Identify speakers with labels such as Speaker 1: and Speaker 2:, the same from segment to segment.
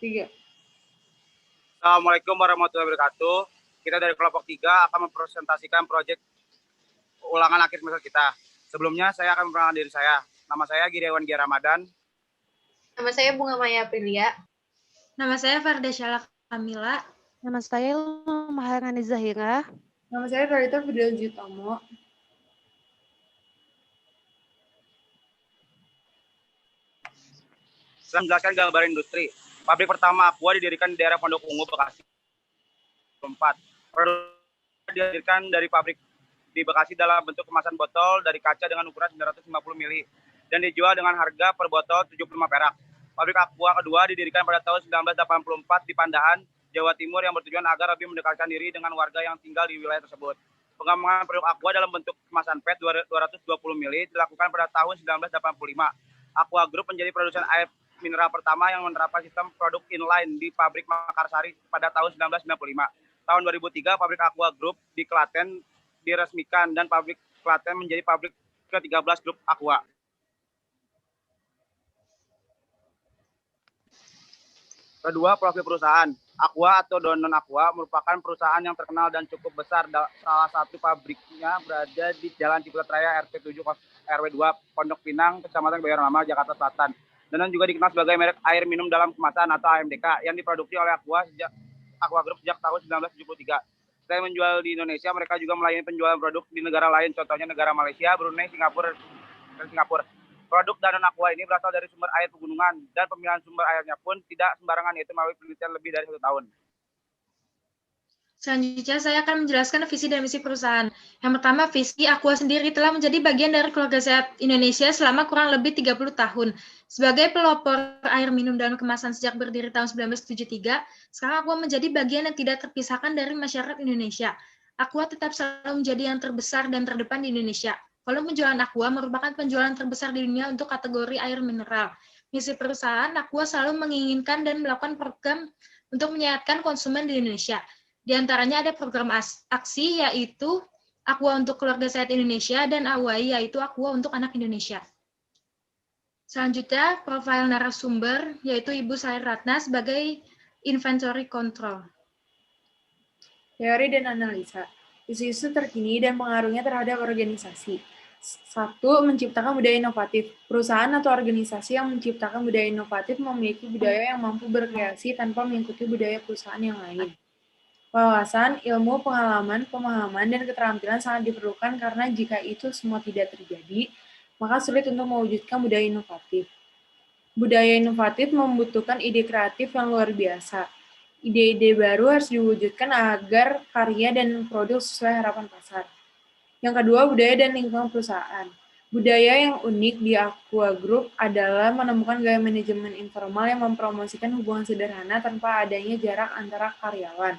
Speaker 1: Tiga.
Speaker 2: Assalamualaikum warahmatullahi wabarakatuh. Kita dari kelompok 3 akan mempresentasikan proyek ulangan akhir semester kita. Sebelumnya saya akan memperkenalkan diri saya. Nama saya Giriawan Gia Ramadan.
Speaker 3: Nama saya Bunga Maya Aprilia.
Speaker 4: Nama saya Farda Syala Kamila.
Speaker 5: Nama saya Maharani Zahira.
Speaker 1: Nama saya Talita Fidel Jutomo.
Speaker 2: Saya menjelaskan gambaran industri. Pabrik pertama Aqua didirikan di daerah Pondok Ungu, Bekasi. 4. Produk didirikan dari pabrik di Bekasi dalam bentuk kemasan botol dari kaca dengan ukuran 950 ml dan dijual dengan harga per botol 75 perak. Pabrik Aqua kedua didirikan pada tahun 1984 di Pandahan, Jawa Timur yang bertujuan agar lebih mendekatkan diri dengan warga yang tinggal di wilayah tersebut. Pengembangan produk Aqua dalam bentuk kemasan PET 220 ml dilakukan pada tahun 1985. Aqua Group menjadi produsen air mineral pertama yang menerapkan sistem produk inline di pabrik Makarsari pada tahun 1995. Tahun 2003, pabrik Aqua Group di Klaten diresmikan dan pabrik Klaten menjadi pabrik ke-13 grup Aqua. Kedua, profil perusahaan. Aqua atau Danone Aqua merupakan perusahaan yang terkenal dan cukup besar. Salah satu pabriknya berada di Jalan Ciputat Raya RT 7 RW 2 Pondok Pinang, Kecamatan Kebayoran Lama, Jakarta Selatan. Danone juga dikenal sebagai merek air minum dalam kemasan atau AMDK yang diproduksi oleh Aqua Group sejak tahun 1973. Selain menjual di Indonesia, mereka juga melayani penjualan produk di negara lain, contohnya negara Malaysia, Brunei, Singapura, dan Singapura. Produk Danone Aqua ini berasal dari sumber air pegunungan dan pemilihan sumber airnya pun tidak sembarangan, yaitu melalui penelitian lebih dari 1 tahun.
Speaker 4: Selanjutnya, saya akan menjelaskan visi dan misi perusahaan. Yang pertama, visi Aqua sendiri telah menjadi bagian dari keluarga sehat Indonesia selama kurang lebih 30 tahun. Sebagai pelopor air minum dalam kemasan sejak berdiri tahun 1973, sekarang Aqua menjadi bagian yang tidak terpisahkan dari masyarakat Indonesia. Aqua tetap selalu menjadi yang terbesar dan terdepan di Indonesia. Volume penjualan Aqua merupakan penjualan terbesar di dunia untuk kategori air mineral. Misi perusahaan, Aqua selalu menginginkan dan melakukan program untuk menyehatkan konsumen di Indonesia. Di antaranya ada program aksi, yaitu Aqua untuk Keluarga Sehat Indonesia dan AWAI, yaitu Aqua untuk Anak Indonesia. Selanjutnya, profil narasumber, yaitu Ibu Sari Ratna sebagai Inventory Control.
Speaker 1: Teori dan analisa. Isu-isu terkini dan pengaruhnya terhadap organisasi. 1. Menciptakan budaya inovatif. Perusahaan atau organisasi yang menciptakan budaya inovatif memiliki budaya yang mampu berkreasi tanpa mengikuti budaya perusahaan yang lain. Wawasan, ilmu, pengalaman, pemahaman, dan keterampilan sangat diperlukan karena jika itu semua tidak terjadi, maka sulit untuk mewujudkan budaya inovatif. Budaya inovatif membutuhkan ide kreatif yang luar biasa. Ide-ide baru harus diwujudkan agar karya dan produk sesuai harapan pasar. Yang kedua, budaya dan lingkungan perusahaan. Budaya yang unik di Aqua Group adalah menemukan gaya manajemen informal yang mempromosikan hubungan sederhana tanpa adanya jarak antara karyawan.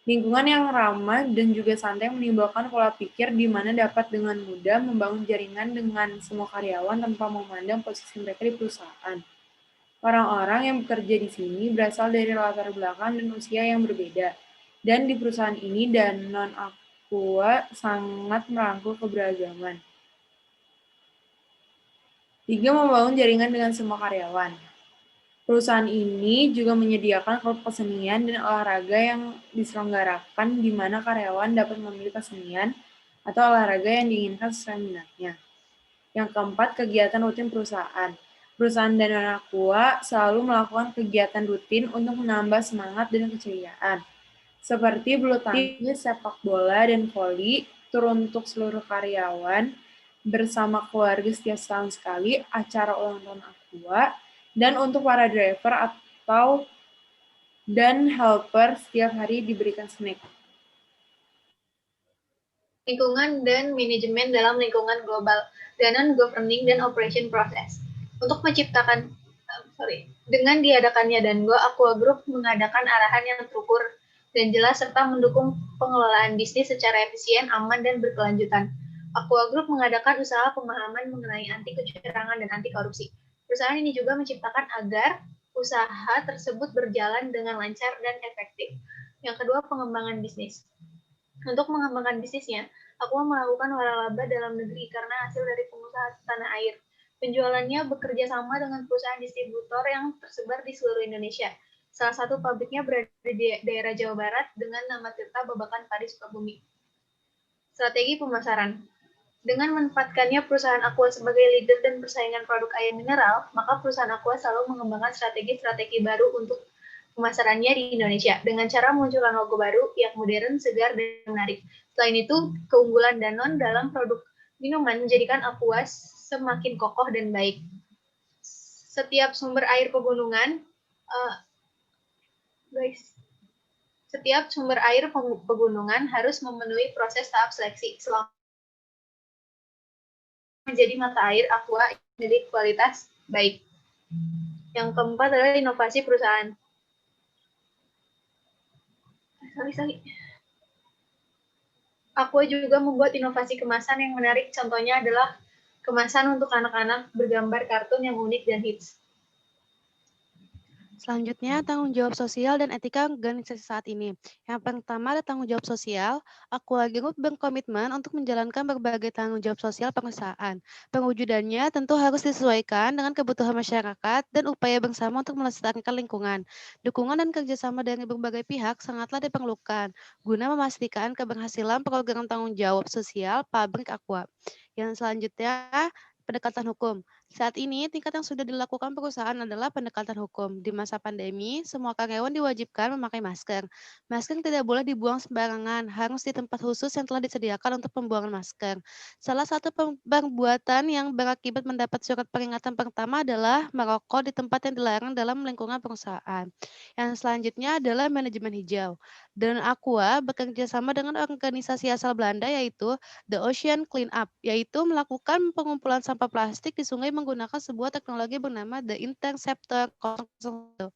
Speaker 1: Lingkungan yang ramah dan juga santai menimbulkan pola pikir di mana dapat dengan mudah membangun jaringan dengan semua karyawan tanpa memandang posisi mereka di perusahaan. Orang-orang yang bekerja di sini berasal dari latar belakang dan usia yang berbeda. Dan di perusahaan ini Danone Aqua sangat merangkul keberagaman. 3. Membangun jaringan dengan semua karyawan. Perusahaan ini juga menyediakan klub kesenian dan olahraga yang diselenggarakan di mana karyawan dapat memilih kesenian atau olahraga yang diinginkan sesuai minatnya. Yang keempat, kegiatan rutin perusahaan. Perusahaan Danone Aqua selalu melakukan kegiatan rutin untuk menambah semangat dan keceriaan, seperti bulu tangkis, sepak bola, dan voli, tur untuk seluruh karyawan, bersama keluarga setiap setahun sekali, acara ulang tahun Aqua, dan untuk para driver dan helper setiap hari diberikan snack.
Speaker 3: Lingkungan dan manajemen dalam lingkungan global, Danone Governing dan Operation Process. Untuk menciptakan, dengan diadakannya Danone, Aqua Group mengadakan arahan yang terukur dan jelas serta mendukung pengelolaan bisnis secara efisien, aman, dan berkelanjutan. Aqua Group mengadakan usaha pemahaman mengenai anti kecurangan dan anti korupsi. Perusahaan ini juga menciptakan agar usaha tersebut berjalan dengan lancar dan efektif. Yang kedua, pengembangan bisnis. Untuk mengembangkan bisnisnya, Aqua melakukan waralaba dalam negeri karena hasil dari pengusaha tanah air. Penjualannya bekerja sama dengan perusahaan distributor yang tersebar di seluruh Indonesia. Salah satu pabriknya berada di daerah Jawa Barat dengan nama Tirta Babakan Padi Sukabumi. Strategi pemasaran. Dengan menempatkannya perusahaan Aqua sebagai leader dan persaingan produk air mineral, maka perusahaan Aqua selalu mengembangkan strategi-strategi baru untuk pemasarannya di Indonesia dengan cara memunculkan logo baru yang modern, segar, dan menarik. Selain itu, keunggulan Danone dalam produk minuman menjadikan Aqua semakin kokoh dan baik. Setiap sumber air pegunungan Setiap sumber air pegunungan harus memenuhi proses tahap seleksi selama menjadi mata air Aqua milik kualitas baik. Yang keempat adalah inovasi perusahaan. Aqua juga membuat inovasi kemasan yang menarik. Contohnya adalah kemasan untuk anak-anak bergambar kartun yang unik dan hits.
Speaker 5: Selanjutnya, tanggung jawab sosial dan etika organisasi saat ini. Yang pertama ada tanggung jawab sosial. Aqua Group berkomitmen untuk menjalankan berbagai tanggung jawab sosial perusahaan. Pewujudannya tentu harus disesuaikan dengan kebutuhan masyarakat dan upaya bersama untuk melestarikan lingkungan. Dukungan dan kerjasama dari berbagai pihak sangatlah diperlukan guna memastikan keberhasilan program tanggung jawab sosial pabrik Aqua. Yang selanjutnya, pendekatan hukum. Saat ini, tingkat yang sudah dilakukan perusahaan adalah pendekatan hukum. Di masa pandemi, semua karyawan diwajibkan memakai masker. Masker tidak boleh dibuang sembarangan, harus di tempat khusus yang telah disediakan untuk pembuangan masker. Salah satu perbuatan yang berakibat mendapat surat peringatan pertama adalah merokok di tempat yang dilarang dalam lingkungan perusahaan. Yang selanjutnya adalah manajemen hijau. Dan Aqua bekerja sama dengan organisasi asal Belanda yaitu The Ocean Cleanup, yaitu melakukan pengumpulan sampah plastik di sungai menggunakan sebuah teknologi bernama The Interceptor 001.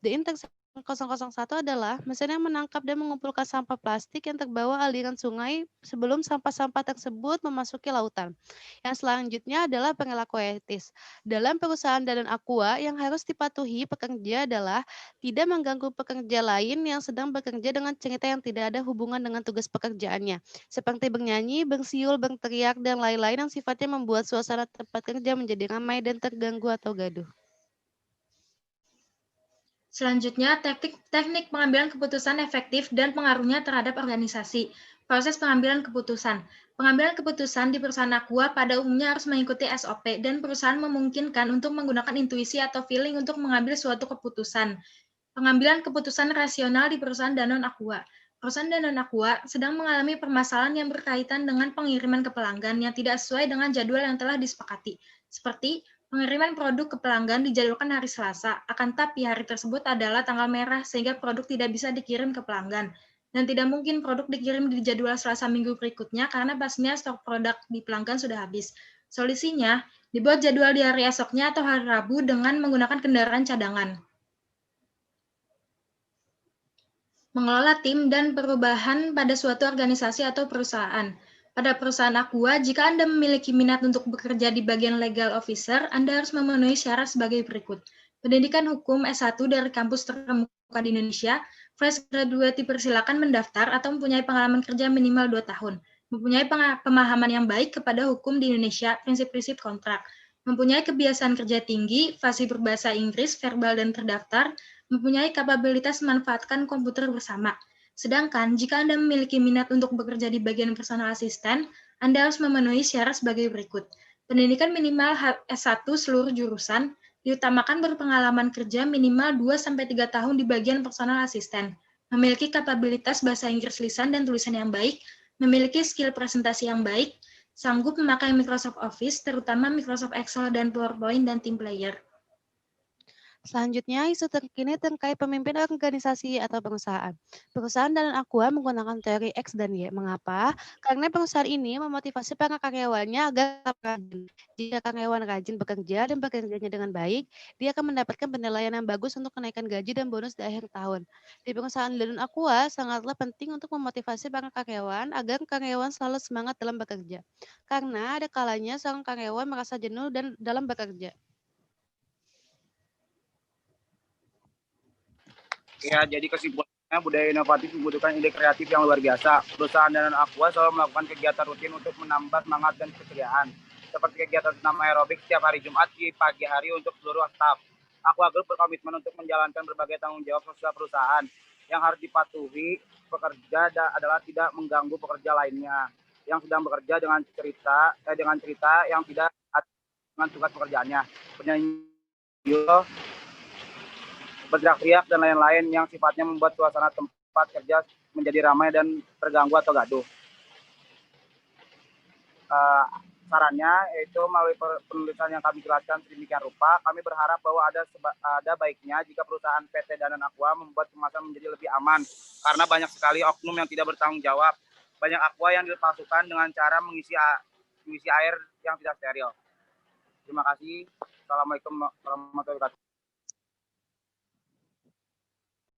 Speaker 5: The Interceptor 001 adalah mesin yang menangkap dan mengumpulkan sampah plastik yang terbawa aliran sungai sebelum sampah-sampah tersebut memasuki lautan. Yang selanjutnya adalah perilaku etis. Dalam perusahaan Danone Aqua yang harus dipatuhi pekerja adalah tidak mengganggu pekerja lain yang sedang bekerja dengan cerita yang tidak ada hubungan dengan tugas pekerjaannya, seperti bernyanyi, bersiul, berteriak, dan lain-lain yang sifatnya membuat suasana tempat kerja menjadi ramai dan terganggu atau gaduh.
Speaker 4: Selanjutnya, teknik pengambilan keputusan efektif dan pengaruhnya terhadap organisasi. Proses pengambilan keputusan. Pengambilan keputusan di perusahaan Aqua pada umumnya harus mengikuti SOP dan perusahaan memungkinkan untuk menggunakan intuisi atau feeling untuk mengambil suatu keputusan. Pengambilan keputusan rasional di perusahaan Danone Aqua. Perusahaan Danone Aqua sedang mengalami permasalahan yang berkaitan dengan pengiriman ke pelanggan yang tidak sesuai dengan jadwal yang telah disepakati, seperti pengiriman produk ke pelanggan dijadwalkan hari Selasa, akan tapi hari tersebut adalah tanggal merah sehingga produk tidak bisa dikirim ke pelanggan. Dan tidak mungkin produk dikirim di jadwal Selasa minggu berikutnya karena pastinya stok produk di pelanggan sudah habis. Solusinya, dibuat jadwal di hari esoknya atau hari Rabu dengan menggunakan kendaraan cadangan. Mengelola tim dan perubahan pada suatu organisasi atau perusahaan. Pada perusahaan Aqua, jika Anda memiliki minat untuk bekerja di bagian legal officer, Anda harus memenuhi syarat sebagai berikut. Pendidikan hukum S1 dari kampus terkemuka di Indonesia, fresh graduate dipersilakan mendaftar atau mempunyai pengalaman kerja minimal 2 tahun, mempunyai pemahaman yang baik kepada hukum di Indonesia, prinsip-prinsip kontrak, mempunyai kebiasaan kerja tinggi, fasih berbahasa Inggris, verbal dan terdaftar, mempunyai kapabilitas memanfaatkan komputer bersama. Sedangkan, jika Anda memiliki minat untuk bekerja di bagian personal assistant, Anda harus memenuhi syarat sebagai berikut. Pendidikan minimal S1 seluruh jurusan, diutamakan berpengalaman kerja minimal 2-3 tahun di bagian personal assistant, memiliki kapabilitas bahasa Inggris lisan dan tulisan yang baik, memiliki skill presentasi yang baik, sanggup memakai Microsoft Office, terutama Microsoft Excel dan PowerPoint dan Team Player.
Speaker 5: Selanjutnya, isu terkini terkait pemimpin organisasi atau perusahaan. Perusahaan Danone Aqua menggunakan teori X dan Y. Mengapa? Karena perusahaan ini memotivasi para karyawannya agar tetap rajin. Jika karyawan rajin bekerja dan bekerjanya dengan baik, dia akan mendapatkan penilaian yang bagus untuk kenaikan gaji dan bonus di akhir tahun. Di perusahaan Danone Aqua, sangatlah penting untuk memotivasi para karyawan agar karyawan selalu semangat dalam bekerja. Karena ada kalanya seorang karyawan merasa jenuh dan dalam bekerja.
Speaker 2: Ya, jadi kesimpulannya budaya inovatif membutuhkan ide kreatif yang luar biasa. Perusahaan Danone Aqua selalu melakukan kegiatan rutin untuk menambah semangat dan keceriaan. Seperti kegiatan senam aerobik setiap hari Jumat di pagi hari untuk seluruh staf. Aqua Group berkomitmen untuk menjalankan berbagai tanggung jawab sosial perusahaan. Yang harus dipatuhi pekerja adalah tidak mengganggu pekerja lainnya yang sedang bekerja dengan cerita yang tidak dengan tugas pekerjaannya. Penyanyi berteriak-teriak dan lain-lain yang sifatnya membuat suasana tempat kerja menjadi ramai dan terganggu atau gaduh. Sarannya yaitu melalui penulisan yang kami jelaskan sedemikian rupa, kami berharap bahwa ada baiknya jika perusahaan PT Danan Aqua membuat kemasan menjadi lebih aman, karena banyak sekali oknum yang tidak bertanggung jawab. Banyak aqua yang dipalsukan dengan cara mengisi air yang tidak steril. Terima kasih. Assalamualaikum warahmatullahi wabarakatuh.